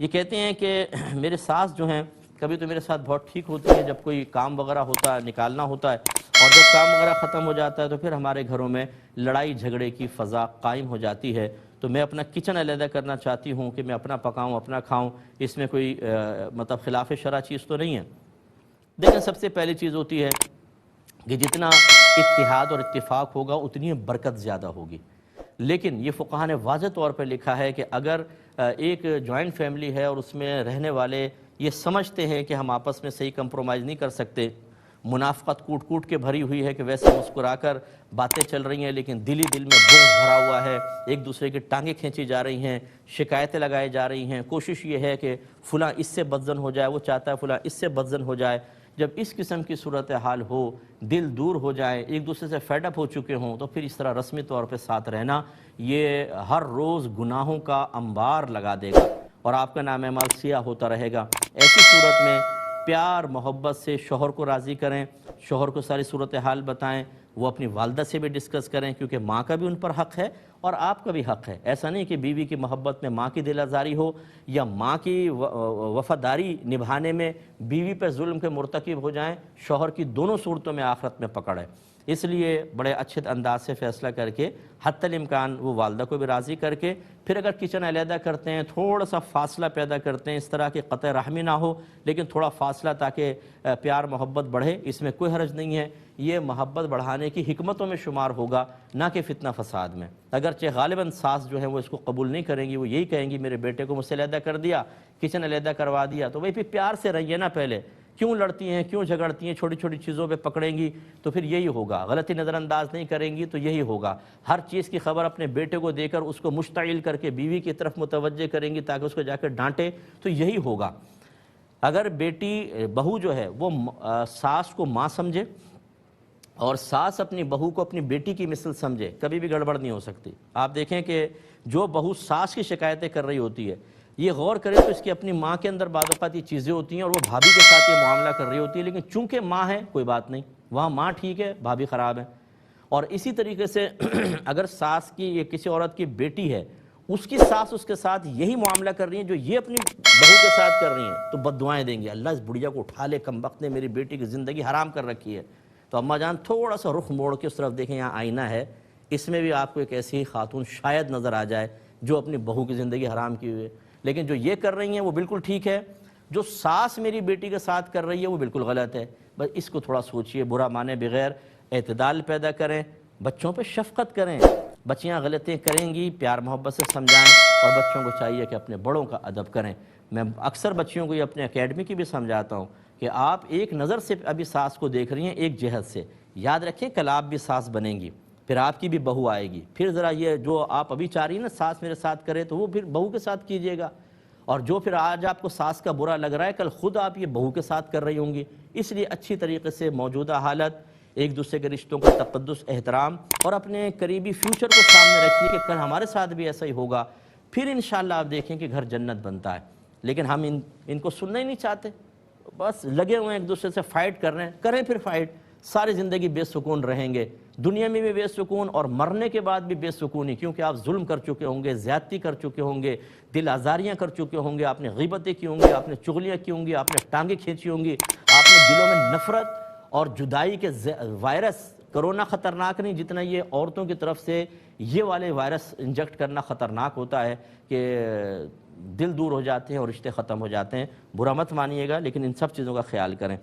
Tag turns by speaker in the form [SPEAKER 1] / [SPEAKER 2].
[SPEAKER 1] یہ کہتے ہیں کہ میرے ساس جو ہیں کبھی تو میرے ساتھ بہت ٹھیک ہوتی ہے، جب کوئی کام وغیرہ ہوتا ہے نکالنا ہوتا ہے، اور جب کام وغیرہ ختم ہو جاتا ہے تو پھر ہمارے گھروں میں لڑائی جھگڑے کی فضا قائم ہو جاتی ہے۔ تو میں اپنا کچن علیحدہ کرنا چاہتی ہوں کہ میں اپنا پکاؤں اپنا کھاؤں، اس میں کوئی مطلب خلاف شرع چیز تو نہیں ہے۔ دیکھیں، سب سے پہلی چیز ہوتی ہے کہ جتنا اتحاد اور اتفاق ہوگا اتنی برکت زیادہ ہوگی۔ لیکن یہ فقہاء نے واضح طور پر لکھا ہے کہ اگر ایک جوائنٹ فیملی ہے اور اس میں رہنے والے یہ سمجھتے ہیں کہ ہم آپس میں صحیح کمپرومائز نہیں کر سکتے، منافقت کوٹ کوٹ کے بھری ہوئی ہے کہ ویسے مسکرا کر باتیں چل رہی ہیں لیکن دل میں بغض بھرا ہوا ہے، ایک دوسرے کی ٹانگیں کھینچی جا رہی ہیں، شکایتیں لگائی جا رہی ہیں، کوشش یہ ہے کہ فلاں اس سے بدزن ہو جائے، وہ چاہتا ہے فلاں اس سے بدزن ہو جائے۔ جب اس قسم کی صورتحال ہو، دل دور ہو جائیں، ایک دوسرے سے فیڈ اپ ہو چکے ہوں، تو پھر اس طرح رسمی طور پہ ساتھ رہنا یہ ہر روز گناہوں کا انبار لگا دے گا اور آپ کا نام اعمال سیاہ ہوتا رہے گا۔ ایسی صورت میں پیار محبت سے شوہر کو راضی کریں، شوہر کو ساری صورتحال بتائیں، وہ اپنی والدہ سے بھی ڈسکس کریں، کیونکہ ماں کا بھی ان پر حق ہے اور آپ کا بھی حق ہے۔ ایسا نہیں کہ بیوی کی محبت میں ماں کی دل آزاری ہو یا ماں کی وفاداری نبھانے میں بیوی پہ ظلم کے مرتکب ہو جائیں، شوہر کی دونوں صورتوں میں آخرت میں پکڑ ہے۔ اس لیے بڑے اچھے انداز سے فیصلہ کر کے حتی الامکان وہ والدہ کو بھی راضی کر کے پھر اگر کچن علیحدہ کرتے ہیں، تھوڑا سا فاصلہ پیدا کرتے ہیں، اس طرح کی قطع رحمی نہ ہو لیکن تھوڑا فاصلہ تاکہ پیار محبت بڑھے، اس میں کوئی حرج نہیں ہے۔ یہ محبت بڑھانے کی حکمتوں میں شمار ہوگا، نہ کہ فتنہ فساد میں۔ اگرچہ غالباً ساس جو ہے وہ اس کو قبول نہیں کریں گی، وہ یہی کہیں گی میرے بیٹے کو مجھ سے علیحدہ کر دیا، کچن علیحدہ کروا دیا، تو وہی پھر پیار سے رہیے نا، پہلے کیوں لڑتی ہیں کیوں جھگڑتی ہیں، چھوٹی چھوٹی چیزوں پہ پکڑیں گی تو پھر یہی ہوگا، غلطی نظر انداز نہیں کریں گی تو یہی ہوگا۔ ہر چیز کی خبر اپنے بیٹے کو دے کر اس کو مشتعل کر کے بیوی کی طرف متوجہ کریں گی تاکہ اس کو جا کر ڈانٹے تو یہی ہوگا۔ اگر بیٹی بہو جو ہے وہ ساس کو ماں سمجھے اور ساس اپنی بہو کو اپنی بیٹی کی مثل سمجھے، کبھی بھی گڑبڑ نہیں ہو سکتی۔ آپ دیکھیں کہ جو بہو ساس کی شکایتیں کر رہی ہوتی ہے، یہ غور کرے تو اس کی اپنی ماں کے اندر بعض اوقات یہ چیزیں ہوتی ہیں اور وہ بھابھی کے ساتھ یہ معاملہ کر رہی ہوتی ہے، لیکن چونکہ ماں ہے کوئی بات نہیں، وہاں ماں ٹھیک ہے بھابھی خراب ہے۔ اور اسی طریقے سے اگر ساس کی یہ کسی عورت کی بیٹی ہے، اس کی ساس اس کے ساتھ یہی معاملہ کر رہی ہیں جو یہ اپنی بہو کے ساتھ کر رہی ہیں، تو بد دعائیں دیں گی، اللہ اس بڑھیا کو اٹھا لے، کمبخت نے میری بیٹی کی زندگی حرام کر رکھی ہے۔ تو اماں جان تھوڑا سا رخ موڑ کے اس طرف دیکھیں، یہاں آئینہ ہے، اس میں بھی آپ کو ایک ایسی خاتون شاید نظر آ جائے جو اپنی بہو کی زندگی حرام کی ہوئی ہے، لیکن جو یہ کر رہی ہیں وہ بالکل ٹھیک ہے، جو ساس میری بیٹی کے ساتھ کر رہی ہے وہ بالکل غلط ہے۔ بس اس کو تھوڑا سوچئے، برا مانے بغیر اعتدال پیدا کریں، بچوں پہ شفقت کریں، بچیاں غلطیں کریں گی پیار محبت سے سمجھائیں، اور بچوں کو چاہیے کہ اپنے بڑوں کا ادب کریں۔ میں اکثر بچیوں کو یہ اپنے اکیڈمی کی بھی سمجھاتا ہوں کہ آپ ایک نظر سے ابھی ساس کو دیکھ رہی ہیں ایک جہت سے، یاد رکھیں کل آپ بھی ساس بنیں گی، پھر آپ کی بھی بہو آئے گی، پھر ذرا یہ جو آپ ابھی چاہ رہی ہیں نا ساس میرے ساتھ کرے تو وہ پھر بہو کے ساتھ کیجئے گا، اور جو پھر آج آپ کو ساس کا برا لگ رہا ہے کل خود آپ یہ بہو کے ساتھ کر رہی ہوں گی۔ اس لیے اچھی طریقے سے موجودہ حالت، ایک دوسرے کے رشتوں کا تقدس، احترام، اور اپنے قریبی فیوچر کو سامنے رکھیے کہ کل ہمارے ساتھ بھی ایسا ہی ہوگا، پھر انشاءاللہ آپ دیکھیں کہ گھر جنت بنتا ہے۔ لیکن ہم ان کو سننا ہی نہیں چاہتے، بس لگے ہوئے ہیں ایک دوسرے سے فائٹ کر رہے ہیں، کریں پھر فائٹ، ساری زندگی بے سکون رہیں گے، دنیا میں بھی بے سکون اور مرنے کے بعد بھی بے سکونی، کیونکہ آپ ظلم کر چکے ہوں گے، زیادتی کر چکے ہوں گے، دل آزاریاں کر چکے ہوں گے، آپ نے غیبتیں کی ہوں گی، آپ نے چغلیاں کی ہوں گی، آپ نے ٹانگیں کھینچی ہوں گی، آپ نے دلوں میں نفرت اور جدائی کے وائرس، کرونا خطرناک نہیں جتنا یہ عورتوں کی طرف سے یہ والے وائرس انجیکٹ کرنا خطرناک ہوتا ہے کہ دل دور ہو جاتے ہیں اور رشتے ختم ہو جاتے ہیں۔ برا مت مانیے گا لیکن ان سب چیزوں کا خیال کریں۔